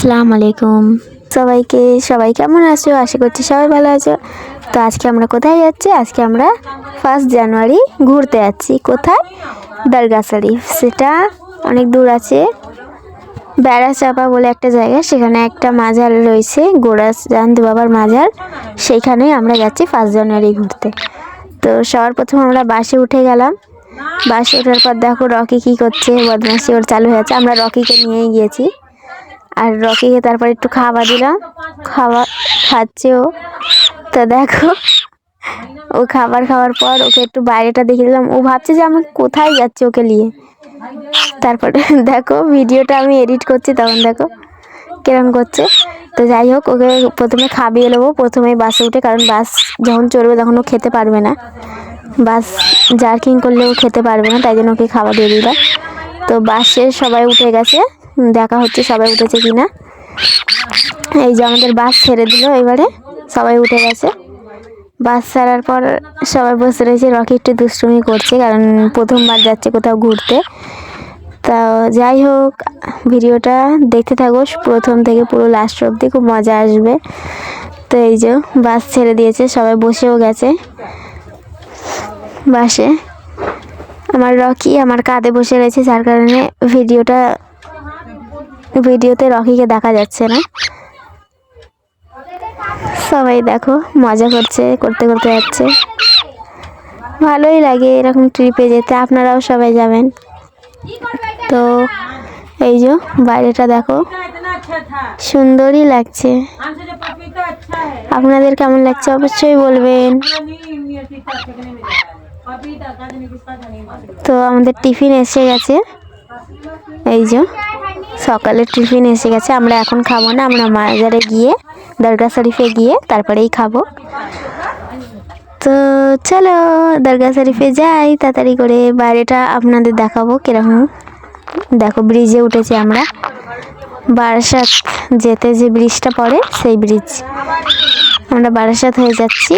আসসালামু আলাইকুম সবাই কেমন আছো? আশা করছি সবাই ভালো আছো। তো আজকে আমরা কোথায় যাচ্ছি? আজকে আমরা 1 জানুয়ারি ঘুরতে যাচ্ছি। কোথায়? দরগা শরীফ। সেটা অনেক দূর আছে, বেড়াচাপা বলে একটা জায়গা, সেখানে একটা মাজার রয়েছে, গোড়াচাঁদ বাবার মাজার। সেইখানেই আমরা যাচ্ছি 1 জানুয়ারি ঘুরতে। তো সবার প্রথম আমরা বাসে উঠে গেলাম। বাসে ওঠার পর দেখো রকি কী করছে, বদমাইশি ওর চালু হয়েছে। আমরা রকিকে নিয়েই গিয়েছি, আর রকিকে তারপর একটু খাওয়া দিলাম। খাচ্ছে ও। তো দেখো ও খাবার খাওয়ার পর ওকে একটু বাইরেটা দেখিয়ে দিলাম। ও ভাবছে যে আমি কোথায় যাচ্ছি ওকে নিয়ে। তারপরে দেখো ভিডিওটা আমি এডিট করছি, তখন দেখো কিরম করছে। তো যাই হোক, ওকে প্রথমে খাবিয়ে নেবো প্রথমেই বাসে উঠে, কারণ বাস যখন চড়বে তখন ও খেতে পারবে না, বাস জার্কিং করলে ও খেতে পারবে না, তাই জন্য ওকে খাওয়া দিয়ে দিলাম। তো বাসে সবাই উঠে গেছে, দেখা হচ্ছে সবাই উঠেছে কিনা। এই যে আমাদের বাস ছেড়ে দিল, এবারে সবাই উঠে গেছে। বাস ছাড়ার পর সবাই বসে রয়েছে। রকি একটু দুষ্টুমি করছে, কারণ প্রথমবার যাচ্ছে কোথাও ঘুরতে। তা যাই হোক, ভিডিওটা দেখতে থাকো প্রথম থেকে পুরো লাস্ট অবধি, খুব মজা আসবে। তো এই যে বাস ছেড়ে দিয়েছে, সবাই বসেও গেছে বাসে। আমার রকি আমার কাঁধে বসে রয়েছে, যার কারণে ভিডিওতে রকিকে দেখা যাচ্ছে না। সবাই দেখো মজা করতে যাচ্ছে। ভালোই লাগে এরকম ট্রিপে যেতে, আপনারাও সবাই যাবেন। তো এই যে বাইরেটা দেখো, সুন্দরই লাগছে। আপনাদের কেমন লাগছে অবশ্যই বলবেন। তো আমাদের টিফিন এসে গেছে, এই যে সকালের টিফিন এসে গেছে। আমরা এখন খাবো না, আমরা মাজারে গিয়ে, দরগা শরীফে গিয়ে তারপরেই খাবো। তো চলো দরগা শরীফে যাই তাড়াতাড়ি করে। বাইরেটা আপনাদের দেখাবো কিরকম। দেখো ব্রিজে উঠেছি আমরা, বারাসাত যেতে যে ব্রিজটা পড়ে সেই ব্রিজ। আমরা বারাসাত হয়ে যাচ্ছি।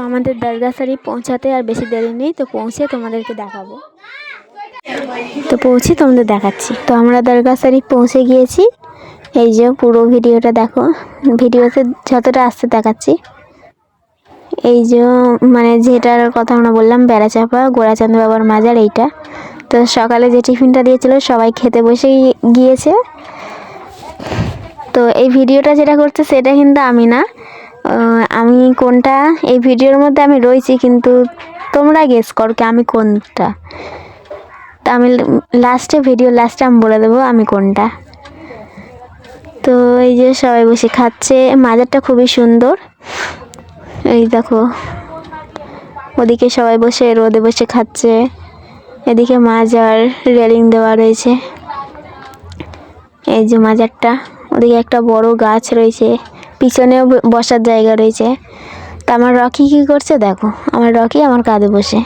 আমাদের দরগা শরীফ পৌঁছাতে আর বেশি দেরি নেই, তো পৌঁছে তোমাদেরকে দেখাবো। তো পৌঁছে তোমাদের দেখাচ্ছি। তো আমরা দরগা শরীফ পৌঁছে গিয়েছি। এই যে পুরো ভিডিওটা দেখো, ভিডিওতে যতটা আসতে দেখাচ্ছি। এই যে মানে যেটার কথা আমরা বললাম বেড়াচাপা গোরাচাঁদ বাবার মাজার এইটা। তো সকালে যে টিফিনটা দিয়েছিল সবাই খেতে বসে গিয়েছে। তো এই ভিডিওটা যেটা করছে সেটা কিন্তু আমি না, আমি কোনটা এই ভিডিওর মধ্যে আমি রয়েছি, কিন্তু তোমরা গেস করো কি আমি কোনটা। তা আমি ভিডিও লাস্টে আমি বলে দেবো আমি কোনটা। তো এই যে সবাই বসে খাচ্ছে, মাজারটা খুবই সুন্দর। এই দেখো ওদিকে সবাই বসে রোদে বসে খাচ্ছে, এদিকে মাজার রেলিং দেওয়া রয়েছে। এই যে মাজারটা, ওদিকে একটা বড় গাছ রয়েছে, পিছনেও বসার জায়গা রয়েছে। তা আমার রকি কী করছে দেখো, আমার রকি আমার কাঁধে বসে।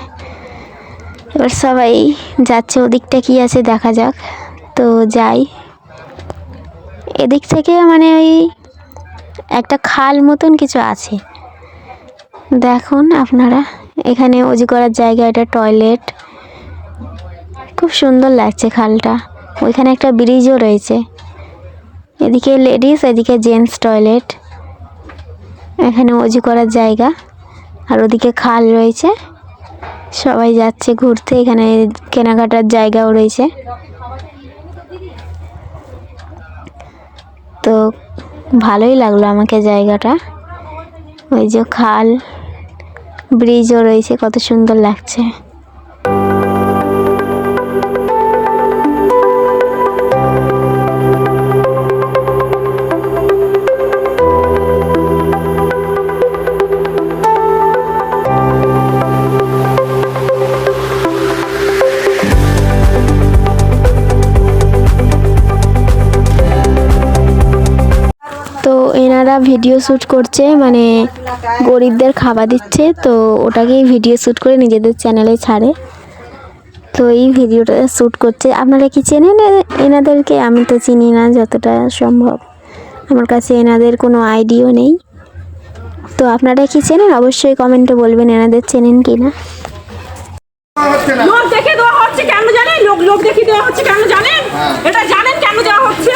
এবার সবাই যাচ্ছে, ওদিকটা কি আছে দেখা যাক। তো যাই, এদিক থেকে মানে ওই একটা খাল মতন কিছু আছে, দেখুন আপনারা। এখানে অজু করার জায়গা, এটা টয়লেট, খুব সুন্দর লাগছে খালটা। ওইখানে একটা ব্রিজও রয়েছে, এদিকে লেডিস এদিকে জেন্টস টয়লেট। এখানে অজু করার জায়গা, আর ওদিকে খাল রয়েছে। সবাই যাচ্ছে ঘুরতে, এখানে কেনাকাটার জায়গাও রয়েছে। তো ভালোই লাগলো আমাকে জায়গাটা। ওই যে খাল, ব্রিজও রয়েছে, কত সুন্দর লাগছে। তো এনারা ভিডিও শ্যুট করছে, মানে গরিবদের খাবার দিচ্ছে, তো ওটাকেই ভিডিও শ্যুট করে নিজেদের চ্যানেলে ছাড়ে। তো এই ভিডিওটা শ্যুট করছে। আপনারা কি চেনেন এনাদেরকে? আমি তো চিনি না, যতটা সম্ভব আমার কাছে এনাদের কোনো আইডিয়াও নেই। তো আপনারা কি চেনেন? অবশ্যই কমেন্টে বলবেন এনাদের চেনেন কি না। লোক দেখে দেওয়া হচ্ছে কেন জানেন? লোক দেখে দেওয়া হচ্ছে কেন জানেন? এটা জানেন কেন দেওয়া হচ্ছে?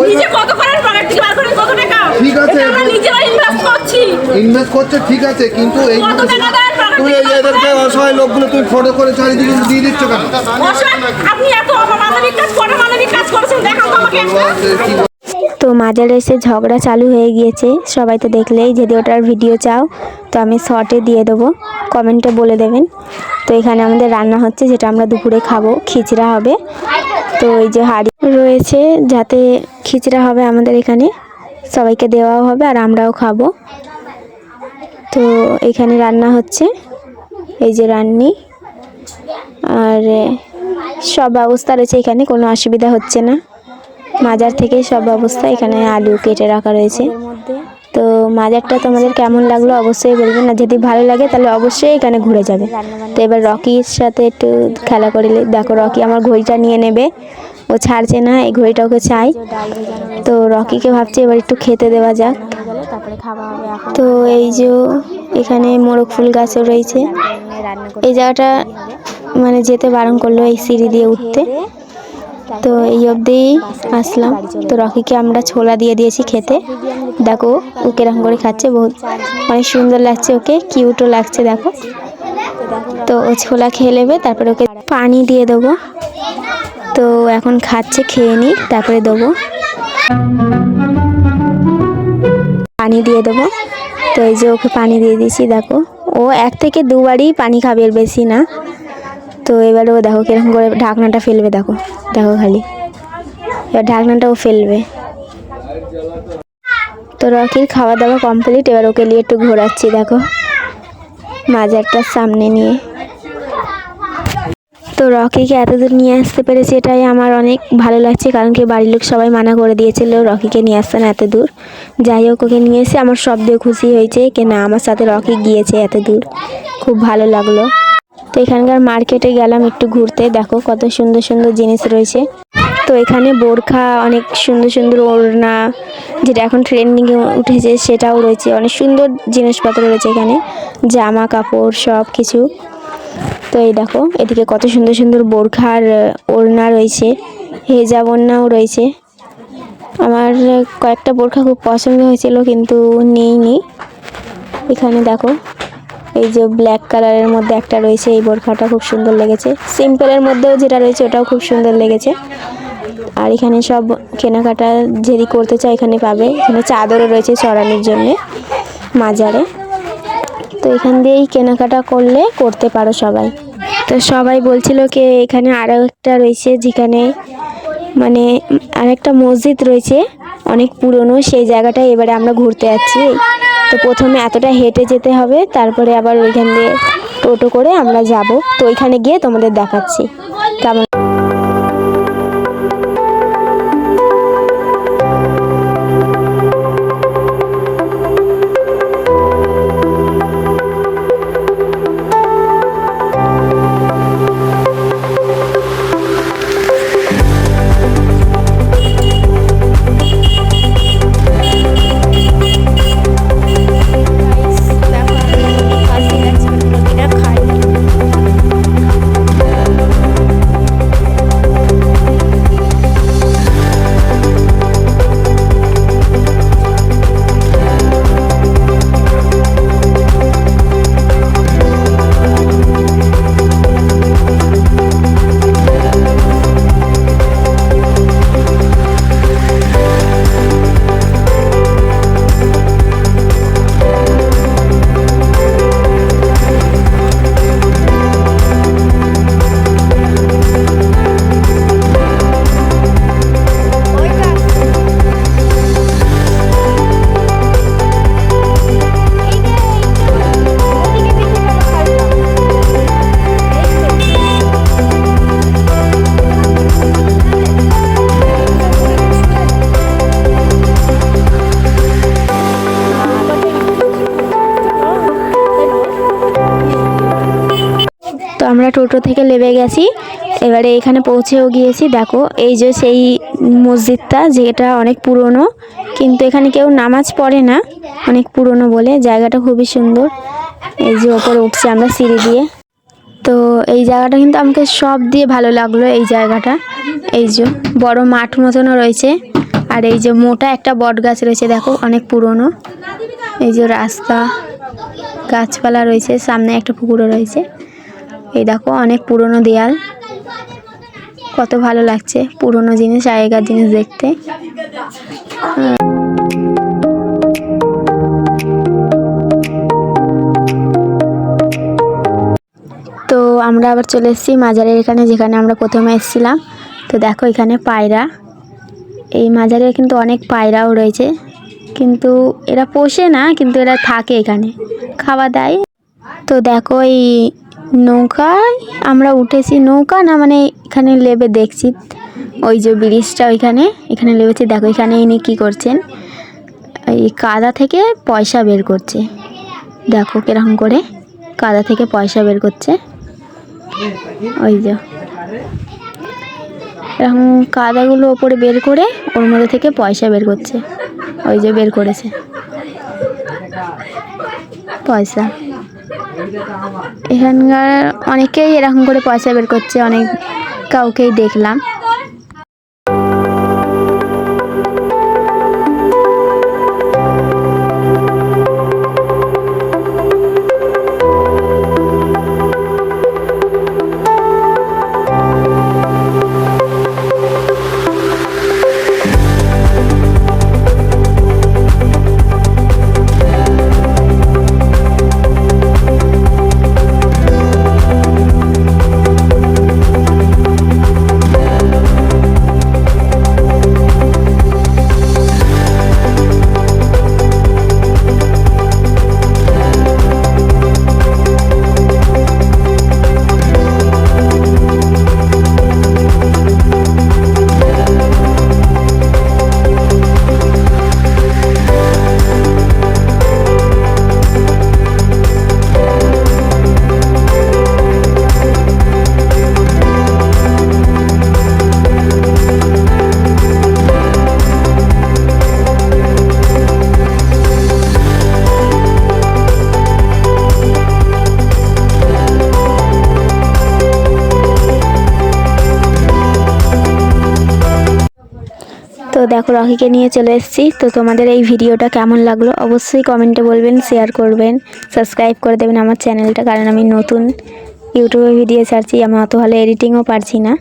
নিজে কত করার পকেট থেকে বার করেন কত টাকা? ঠিক আছে, আমরা নিজেরা ইনভেস্ট করছি। ইনভেস্ট করছে ঠিক আছে, কিন্তু এই কত টাকা দেন পকেট তুমি থেকে? এদেরকে অসহায় লোকগুলো তুমি ফটো করে চারিদিকে দিয়ে দিচ্ছ কেন? অসহায়, আপনি এত অমানবিক কাজ, পরমানবিক কাজ করেছেন, দেখান তো আমাকে একটা। তো মাজারে এসে ঝগড়া চালু হয়ে গিয়েছে, সবাই তো দেখলেই। যদি ওটার ভিডিও চাও তো আমি শর্টে দিয়ে দেবো, কমেন্টে বলে দেবেন। তো এখানে আমাদের রান্না হচ্ছে, যেটা আমরা দুপুরে খাবো, খিচড়া হবে। তো এই যে হাঁড়ি রয়েছে, যাতে খিচড়া হবে আমাদের এখানে, সবাইকে দেওয়াও হবে আর আমরাও খাবো। তো এখানে রান্না হচ্ছে, এই যে রান্নি, আর সব ব্যবস্থা রয়েছে এখানে, কোনো অসুবিধা হচ্ছে না। মাজার থেকে সব ব্যবস্থা, এখানে আলু কেটে রাখা রয়েছে। তো মাজারটা তোমাদের কেমন লাগলো অবশ্যই বলবেন, না যদি ভালো লাগে তাহলে অবশ্যই এখানে ঘুরে যাবে। তো এবার রকির সাথে একটু খেলা করিলে, দেখো রকি আমার ঘড়িটা নিয়ে নেবে, ও ছাড়ছে না, এই ঘড়িটা ওকে চাই। তো রকিকে ভাবছি এবার একটু খেতে দেওয়া যাক। তো এই যে এখানে মোরগ ফুল গাছও রয়েছে। এই জায়গাটা মানে যেতে বারণ করলো এই সিঁড়ি দিয়ে উঠতে। তো এই অবধি আসলাম। তো রকিকে আমরা ছোলা দিয়ে দিয়েছি খেতে, দেখো ও কিরকম করে খাচ্ছে, বহুত অনেক সুন্দর লাগছে, ওকে কিউটও লাগছে দেখো। তো ও ছোলা খেয়ে নেবে, তারপরে ওকে পানি দিয়ে দেবো। তো এখন খাচ্ছে, খেয়ে নিই তারপরে দেবো, পানি দিয়ে দেবো। তো এই যে ওকে পানি দিয়ে দিয়েছি, দেখো ও 1 থেকে 2 বারই পানি খাবে, এর বেশি না। তো এবারে ও দেখো কিরকম করে ঢাকনাটা ফেলবে, দেখো দেখো খালি এবার ঢাকনাটাও ফেলবে। তো রকির খাওয়া দাওয়া কমপ্লিট, এবার ওকে নিয়ে একটু ঘোরাচ্ছি, দেখো মাজারটার সামনে নিয়ে। তো রকিকে এত দূর নিয়ে আসতে পেরেছি, এটাই আমার অনেক ভালো লাগছে, কারণ কি বাড়ির লোক সবাই মানা করে দিয়েছিল রকিকে নিয়ে আসতে না এত দূর। যাই হোক ওকে নিয়ে এসে আমার সব দিয়ে খুশি হয়েছে, কি না আমার সাথে রকি গিয়েছে এত দূর, খুব ভালো লাগলো। তো এখানকার মার্কেটে গেলাম একটু ঘুরতে, দেখো কত সুন্দর সুন্দর জিনিস রয়েছে। তো এখানে বোরখা, অনেক সুন্দর সুন্দর ওড়না, যেটা এখন ট্রেন্ডিংয়ে উঠেছে সেটাও রয়েছে, অনেক সুন্দর জিনিসপত্র রয়েছে এখানে, জামা কাপড় সব কিছু। তো এই দেখো এদিকে কত সুন্দর সুন্দর বোরখার ওড়না রয়েছে, হেজাব ওড়নাও রয়েছে। আমার কয়েকটা বোরখা খুব পছন্দ হয়েছিল কিন্তু নিইনি। এখানে দেখো এই যে ব্ল্যাক কালারের মধ্যে একটা রয়েছে, এই বোরখাটা খুব সুন্দর লেগেছে। সিম্পলের মধ্যেও যেটা রয়েছে ওটাও খুব সুন্দর লেগেছে। আর এখানে সব কেনাকাটা যদি করতে চাও এখানে পাবে। এখানে চাদরও রয়েছে চড়ানোর জন্যে মাজারে। তো এখান দিয়েই কেনাকাটা করতে পারো সবাই। তো সবাই বলছিল কি এখানে আরও একটা রয়েছে, যেখানে মানে আরেকটা মসজিদ রয়েছে অনেক পুরনো, সেই জায়গাটায় এবারে আমরা ঘুরতে যাচ্ছি। তো প্রথমে এতটা হেঁটে যেতে হবে, তারপরে আবার ওইখান দিয়ে টোটো করে আমরা যাব। তো ওইখানে গিয়ে তোমাদের দেখাচ্ছি কেমন। আমরা টোটো থেকে নেমে গেছি, এবারে এখানে পৌঁছেও গিয়েছি। দেখো এই যে সেই মসজিদটা, যেটা অনেক পুরনো, কিন্তু এখানে কেউ নামাজ পড়ে না, অনেক পুরনো বলে। জায়গাটা খুবই সুন্দর। এই যে ওপরে উঠছি আমরা সিঁড়ি দিয়ে। তো এই জায়গাটা কিন্তু আমাকে সব দিয়ে ভালো লাগলো। এই জায়গাটা এই যে বড় মাঠ মতনও রয়েছে, আর এই যে মোটা একটা বট গাছ রয়েছে দেখো, অনেক পুরনো। এই যে রাস্তা, গাছপালা রয়েছে, সামনে একটা পুকুরও রয়েছে। এই দেখো অনেক পুরনো দেয়াল, কত ভালো লাগছে পুরনো জিনিস, আগেকার জিনিস দেখতে। তো আমরা আবার চলে এসেছি মাজারের এখানে, যেখানে আমরা প্রথমে এসেছিলাম। তো দেখো এখানে পায়রা, এই মাজারে কিন্তু অনেক পায়রাও রয়েছে, কিন্তু এরা পোষে না, কিন্তু এরা থাকে এখানে, খাওয়া দেয়। তো দেখো এই নৌকায় আমরা উঠেছি, নৌকা না মানে এখানে লেবে দেখছি, ওই যে ব্রিজটা এখানে লেবেছি। দেখো এখানে ইনি কী করছেন, এই কাদা থেকে পয়সা বের করছে। দেখো কিরকম করে কাদা থেকে পয়সা বের করছে। ওই যে এরকম কাদাগুলো ওপরে বের করে ওর মধ্যে থেকে পয়সা বের করছে। ওই যে বের করেছে পয়সা। এখানকার অনেকেই এরকম করে পয়সা বের করছে, অনেক কাউকেই দেখলাম। তো দেখো রকিকে নিয়ে চলে এসেছি। তো তোমাদের এই ভিডিওটা কেমন লাগলো অবশ্যই কমেন্টে বলবেন, শেয়ার করবেন, সাবস্ক্রাইব করে দেবেন আমার চ্যানেলটা, কারণ আমি নতুন ইউটিউবে ভিডিও ছাড়ছি, আমি অত ভালো এডিটিংও পারছি না।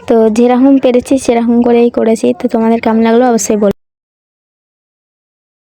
তো যেরকম পেরেছি সেরকম করেই করেছি। তো তোমাদের কেমন লাগলো অবশ্যই বল।